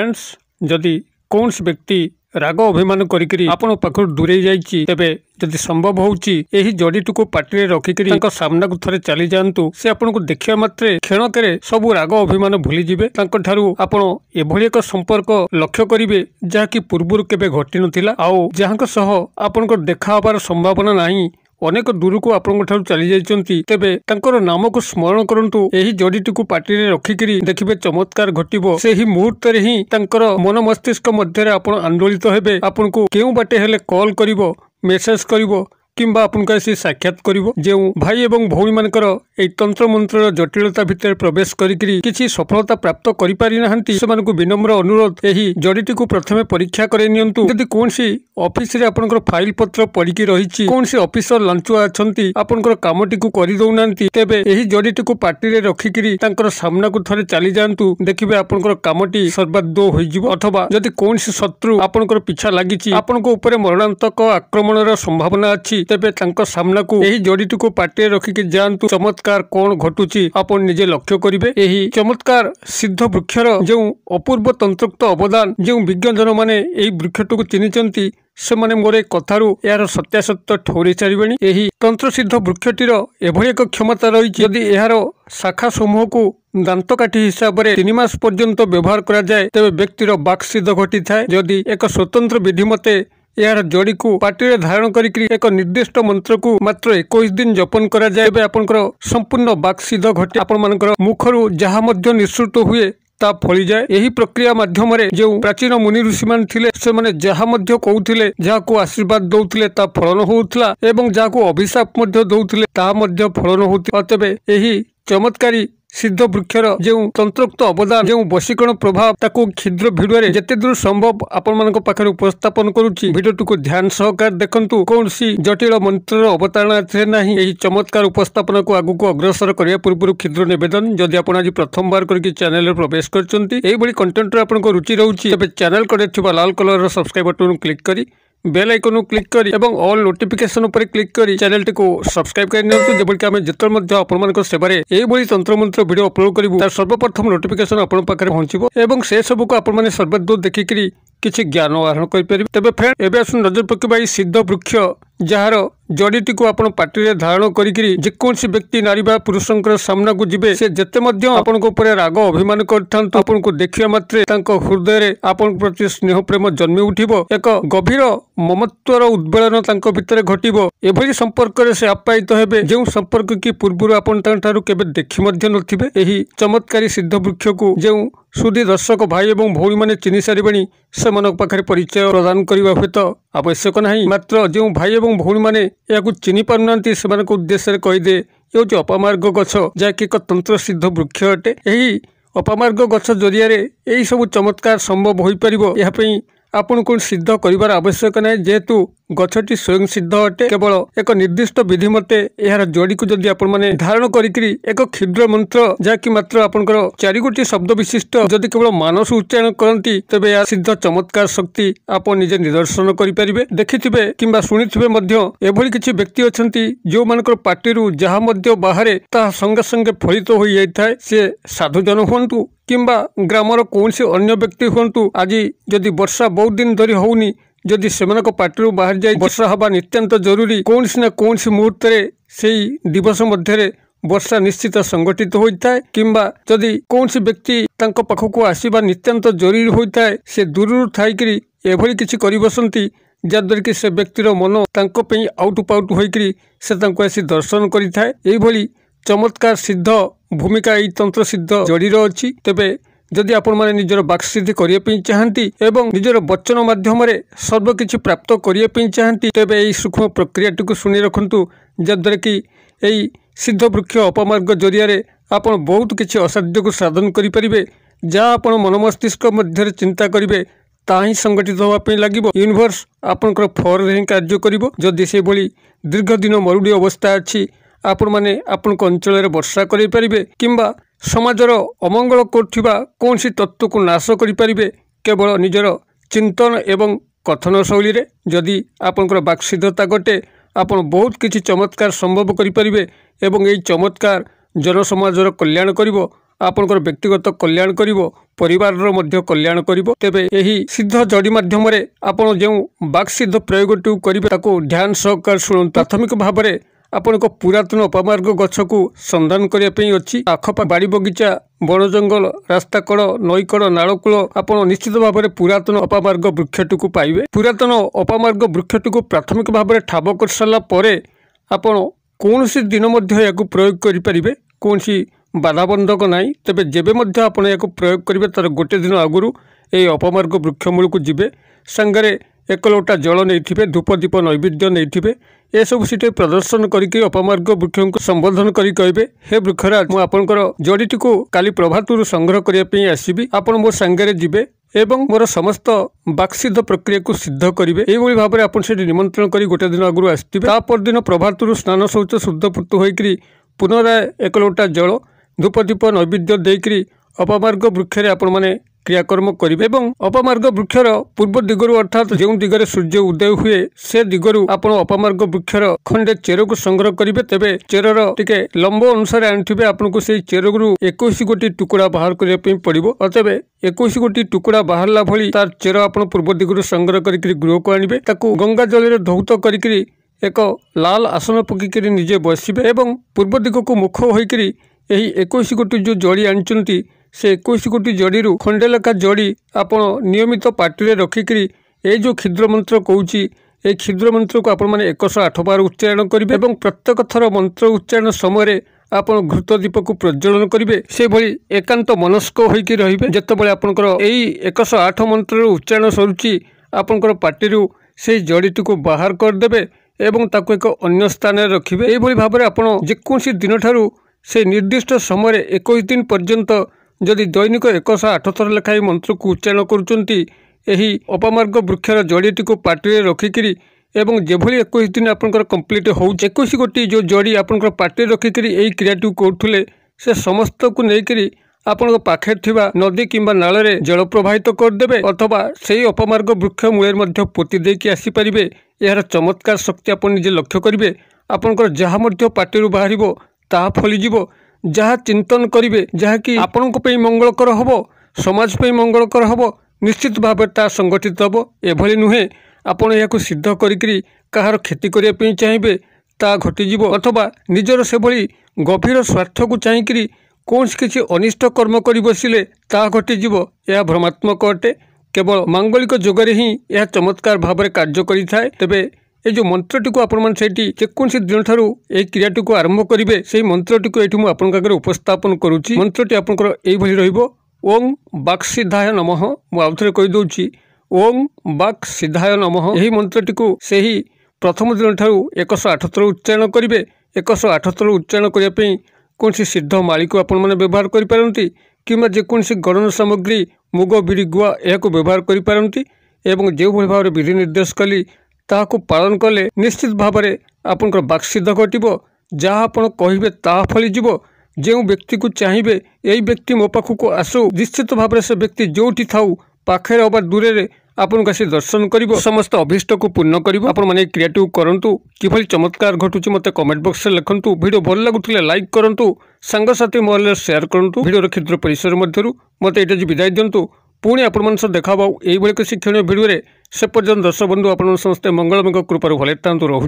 Friends जदि कौन व्यक्ति राग अभिमान करी आपण पाखर दूरे जाइए तेबे जदि संभव होउची एही जड़ीटी को पार्टी रखिकी सामना को थरे चली जातु से आपन को देखिया मात्रे क्षणक सबू राग अभिमान भूली जिवे आपण एभली एक संपर्क लक्ष्य करिवे जहाँकि पूर्व केबे घटी नथिला आउ जहाँक सह आपण को देखा हबार संभावना नहीं अनेक दूर को आपण चली जाइछन्ति तेबे तांकर नाम को स्मरण करंतु एही जड़ीटी को पार्टी रे रखिकी देखिबे चमत्कार घटिबो सेही मुहूर्त रे ही तांकर मन मस्तिष्क मध्य आपण आंदोलित हेबे आपण को केउ बाटे हेले कॉल करिवो मेसेज करिवो किंबा आपन आसी साक्षात करिवो जो भाई एवं भौणी मानकर एई तंत्र मंत्र जटिलता भितर प्रवेश करिकरी किछि सफलता प्राप्त करि पारि नाहंती सेमानकु विनम्र अनुरोध एही जड़ीटी को प्रथमे परीक्षा करे नियंतु यदि कोनसी ऑफिस रे आपनकर फाइल पत्र पडिकी रहिछि कोनसी ऑफिसर लंचुआ अछंती आपनकर कामटी को करि दउनांती तेबे एही जड़ीटी को पार्टी रे रखिकरी तांकर सामना को थरे चली जांतु देखिबे आपनकर कामटी सर्वाद्दो होई जिवो अथवा यदि कोनसी शत्रु आपनकर पिछा लागिछि आपनको ऊपर मरणांतक आक्रमणर संभावना अछि तेबे तांको सामना को एही जड़ीटी को पार्टी रखिकी जांतु चमत्कार कौन घटुची आपण निजे लक्ष्य करिवे एही चमत्कार सिद्ध वृक्षर जो अपूर्व तंत्रोक्त अवदान जो विज्ञजन माने एही वृक्षटू चिन्हिचंती से माने मोरे कथारू यार सत्यासत्य ठौरी सारिबेनी एही तंत्र सिद्ध वृक्षटीर एभली एक क्षमता रही यदि यार शाखा समूह को दांतकाठी हिसाब से 3 मास पर्यंत व्यवहार करा जाए तेबे व्यक्तिर बाक सिद्ध घटी थाए यदि एक स्वतंत्र विधि मते यार जड़ी को पार्टी रे धारण करी एक निर्दिष्ट मंत्र को मात्र 21 दिन जपन करा जाए आपनकर संपूर्ण बाक सिद्ध घटे आपण मानकर मुखरू जहा मध्य निश्रुत हुए ता फली जाए यही प्रक्रिया माध्यम रे जो प्राचीन मुनि ऋषि मान थिले से माने जहा मध्य कहउथिले जहा को आशीर्वाद दउथिले ता फलन होउथला एवं जहा को अभिशाप मध्य दउथिले ता मध्य फलन होउथला तबे एही चमत्कारी सिद्ध वृक्षर जो तंत्रोक्त अवदान जो वशीकरण प्रभाव ताको क्षुद्र भिडियो रे जेते दूर संभव आपण मानक पाखरे उपस्थापन करूची भिडियोटी को ध्यान सहकार देखंतु कोनसी जटिल मंत्र अवतारणा थे नाही एही चमत्कार उपस्थापन को आगु को अग्रसर करिया पूर्व क्षुद्र निवेदन जदि आपण आज प्रथम बार करके चैनल रे प्रवेश करचंती एही बडी कंटेंट रे आपण को रुचि रहउची तबे चैनल करे थिबा लाल कलर रो सब्सक्राइब बटन क्लिक करी बेल आइकन क्लिक करी एवं ऑल नोटिफिकेशन ऊपर क्लिक करी चैनल टी को सब्सक्राइब कर नियंतु जेबल कि आमे जतर मध्ये आपण मानक सेबारे एही बडी तंत्र मंत्र वीडियो अपलोड करिवु तार सर्वप्रथम नोटिफिकेशन आपण पाखरे पहुंचिबो एवं से सब को आपण माने सर्वदूर देखिकरी किछि ज्ञान आहरण करि परिबे तबे फ्रेंड एबे आसु नजर पकेबा ई सिद्ध वृक्ष जार जड़ीटी को आपण पार्टी रे धारण करी जेकोसी व्यक्ति नारी बा पुरुषंकर सामना को जिबे से जेते मध्य आपण को ऊपर राग अभिमान करथांतु आपण को देखिया मात्रे तांको हृदय रे आपण प्रति स्नेह प्रेम जन्मी उठिबो एक गभीर ममत्वर उद्वेलन तांको भितरे घटिबो एभली संपर्क रे से आपायित हेबे जो संपर्क की पूर्व आपण तांठारु केबे देखि मध्य नथिबे एही चमत्कारी सिद्ध वृक्ष को जो सुधी दर्शक भाई एवं भौणी माने चिन्हि सारिबेनी से मनक पाखरे परिचय प्रदान करिवा हेतु आवश्यक नहीं मात्र जो भाई एवं भौणी माने याकु चिन्हि पारुनांती सेमानक उद्देश्य रे कहि दे यो जो अपमार्ग गछ जाकि एक तंत्र सिद्ध वृक्ष अटे एही अपमार्ग गछ जरिया रे एही सब चमत्कार संभव होई परिबो या पई आपण को सिद्ध करिवार आवश्यक नहीं जेहेतु गछटी स्वयं सिद्ध अटे केवल एक निर्दिष्ट विधि मते यार जड़ी को जदि आपण माने धारण करिकरी एक क्षुद्र मंत्र जाकि मात्र आपनकर 4 गोटी शब्द विशिष्ट जदि केवल मानस उच्चारण करंती तबे या सिद्ध चमत्कार शक्ति आपण निजे निदर्शन करि परिबे देखिथिबे किंबा सुनिथिबे मध्य एभली किछि व्यक्ति अछंती जो मानकर पार्टीरू जहा मध्य बाहरे ता संगे संगे फलित होई जाय थाए से साधु जन होंतु किंबा ग्रामर कोनसी अन्य व्यक्ति होंतु आज जदि वर्षा बहुत दिन धरी होउनी जदि सेमानक पार्टी बाहर जाए वर्षा हवा नित्यांत जरूरी कौनसी ना कौनसी मुहूर्त रे सेई दिवस मध्य वर्षा निश्चित संगठित होता है किंबा जदि कौनसी व्यक्ति तांको पाखकु आसीबा नित्यांत जरूरी होता है से दूर थाइकरी एभली किछि करि बसंती जद्वारा कि से व्यक्तिर मन तांको पई आउट पाउट होइकरी से तांको आसी दर्शन करि थाए एई भली चमत्कार सिद्ध भूमिका एई तंत्र सिद्ध जड़ीर अछि तेबे जदि आपण माने निजर बाकसिद्धि करिया पई चाहंती एवं निजर वचन माध्यम रे सर्व किछि प्राप्त करिया पई चाहंती तेबे एई सूक्ष्म प्रक्रियाटी को सुनि रखंतु जद्वारा कि एई सिद्ध वृक्ष अपमार्ग जरिया रे आपण बहुत किछि असाध्य को साधन करि परिबे जा आपण मन मस्तिष्क मध्य चिंता करिवे ताही संगठित होवा पई लागिबो यूनिवर्स आपनकर फर रे कार्य करिवो जदि से भली दीर्घ दिन मरुडी अवस्था अछि आपण माने आपण अंचल रे वर्षा करि परिबे किंबा समाजर अमंगल करथिबा कोनसी तत्व को नाश करि परिबे केवल निजर चिंतन एवं कथन शैली रे जदि आपनकर बाकसिद्धता गटे आपण बहुत किछि चमत्कार संभव करि परिबे एवं एई चमत्कार जन समाजर कल्याण करिवो आपणकर व्यक्तिगत कल्याण करिवो परिवारर मध्य कल्याण करिवो। तेबे एही सिद्ध जड़ी माध्यम रे आपण जो बाक सिद्ध प्रयोगटी करिवे ताको ध्यान सहकार शुणु। प्राथमिक भाव में आपण को पुरातन अपमार्ग गछ को संधान करने अच्छी आखपा बाड़ी बगीचा बण जंगल रास्ता कड़ नई कड़ नालकूल आपण निश्चित भाव में पुरातन अपमार्ग वृक्षटी को पाइबे। पुरातन अपमार्ग वृक्षटी को प्राथमिक भाव में ठाब कर सारा पर आपण कौन सी दिन या प्रयोग करें कौन सी बाधाबंधक नाई। तेबे जेबे मध्य आपण या प्रयोग करेंगे तार गोटे दिन आगुरी ये अपमार्ग वृक्ष मूल को जीवे सांगरे एक लोटा जल नहीं धूप दीप नैवेद्य नहीं ए सब सीटे प्रदर्शन करके अपमार्ग वृक्ष को संबोधन करी कहबे हे वृक्षराज मु आपनकर जड़ीटी को काली प्रभातु संग्रह करने आसबि आपण मो सांगरे जीवे एवं मोर समस्त बाक्सिद्ध प्रक्रिया को सिद्ध करेंगे। यही भाव में आप निमंत्रण कर गोटे दिन आगुरी आसवे तापरदिन प्रभातु स्नान शौच शुद्ध पुत होकर पुनराय एक लोटा जल धूप दीप नैवेद्य देकर अपमार्ग वृक्ष आपण मैंने क्रियाकर्म करेंगे। अपमार्ग वृक्षर पूर्व दिगरु अर्थात जो दिगरे सूर्य उदय हुए से दिगरु आपण अपमार्ग वृक्षर खंडे चेर को संग्रह करेंगे। तेबे चेरर टिके लंब अनुसार आनिथिबे आपनको से चेरगुरु 21 गोटी टुकड़ा बाहर करिया पई पड़िबो। अतबे 21 गोटी टुकड़ा बाहरला भली तार चेर आपण पूर्व दिगरु संग्रह करिकरी गृह को आनिबे। ताकू गंगा जल रे धौत करिकरी एक लाल आसन पकिकरी निजे बसिबे एवं पूर्व दिग को मुख होइकरी एही 21 गोटी जो जड़ी आनिचंती से 21 गोटी जड़ीरू खंडे लेखा जड़ी आपण नियमित पार्टी रखिकी ये जो क्षुद्र मंत्र कहूँ ये क्षुद्र मंत्र को आपण मैंने 108 बार उच्चारण करेंगे। प्रत्येक थर मंत्र उच्चारण समय आपण घृत दीप को प्रज्वलन करेंगे। से भली एकांत मनस्क होइकी रहिबे। जेतेबेले आपनकर एई 108 मंत्र उच्चारण सरुची आपनकर पार्टी से जड़ीटी को बाहर करदेबे एवं ताको एक अन्य स्थान में रखिबे। एई भली भाबरे आपण जेकोसी दिन ठारू से निर्दिष्ट समय 21 दिन पर्यंत जदि दैनिक 108 थर लेखाई मंत्र को उच्चारण करुचंती एही अपमार्ग वृक्षर जड़ीटी को पार्टी रखिकी एवं जेभली 21 दिन आपनकर कंप्लीट हो 21 गोटी जो जड़ी आपनकर पार्टी रखिकी एही क्रियाटी करुथुले से समस्त को लेकर आपण पाखे थिबा नदी किंबा नाल रे जल प्रवाहित करदेबे अथवा सेही अपमार्ग वृक्ष मूले मध्य पोती देकी आसी परिबे। यार चमत्कार शक्ति आपण निजे लक्ष्य करिवे। आपनकर जहा मध्य पार्टी बाहरिबो ताहा फलिजिबो। जहाँ चिंतन करेंगे जहाँकि आपण मंगलकर हम समाज पे मंगलकर हम निश्चित भाव ता संगठित हम। एभली नुहे आपण या सिद्ध करी कहार क्षति करने चाहिए ता घटिज अथवा निजर से भली गभीर स्वार्थ को चाहिए कौन किसी अनिष्ट कर्म कर बसिले ता घटिज यह भ्रमात्मक अटे। केवल मांगलिक जोगरे ही यह चमत्कार भाव में कार्य करें। तेबे ये जो मंत्रटी को आपण मैंने जेकोसी दिन ठारू ये क्रियाटी को आरंभ करेंगे से मंत्रटी को ये आगे उपस्थापन करुच्ची। मंत्रटी आपंकर यही रहिबो ओं बाक्सिद्धाय नमः। मु आउथरे कहीदौची ओं बाक्सिद्धाय नमः। यही मंत्रटी को से ही प्रथम दिन ठारू 108 थर उच्चारण करेंगे। 108 थर उच्चारण करने कौन सिद्ध माली को आपण मैंने व्यवहार करिपारंती किंबा जेकोसी गणन सामग्री मुग बिरी गुआ यह व्यवहार करिपारंती एवं जो भाव में विधि निर्देश कली ताहाको पालन कले निश्चित भाव में आपनकर बाक्सिद्ध घटिबो। जहाँ आपण कहिबे ताहा फलिजिबो। जो व्यक्ति को चाहिए यही व्यक्ति मो पाखक आसू निश्चित भाव में से व्यक्ति जोठी थाऊ पाखे अबा दूरे रे आपन का से दर्शन करिबो समस्त अभिष्ट को पूर्ण करिबो। आपण माने क्रिएटिव करंतु किभली चमत्कार घटुची मते कमेंट बॉक्स रे लिखंतु। वीडियो भल लागुथिले लाइक करंतु संग साथी मोबाइल शेयर करंतु। वीडियो क्षुद्र परिसर मध्यरु मते एटा जी विदाय दियंतु। पुणी आपण मन सह देखा बाउ एई भली शिक्षणीय वीडियो रे से पर्यंत दर्शक बंधु आपण समस्त मंगलमय कृपारु भले तांतु रहु।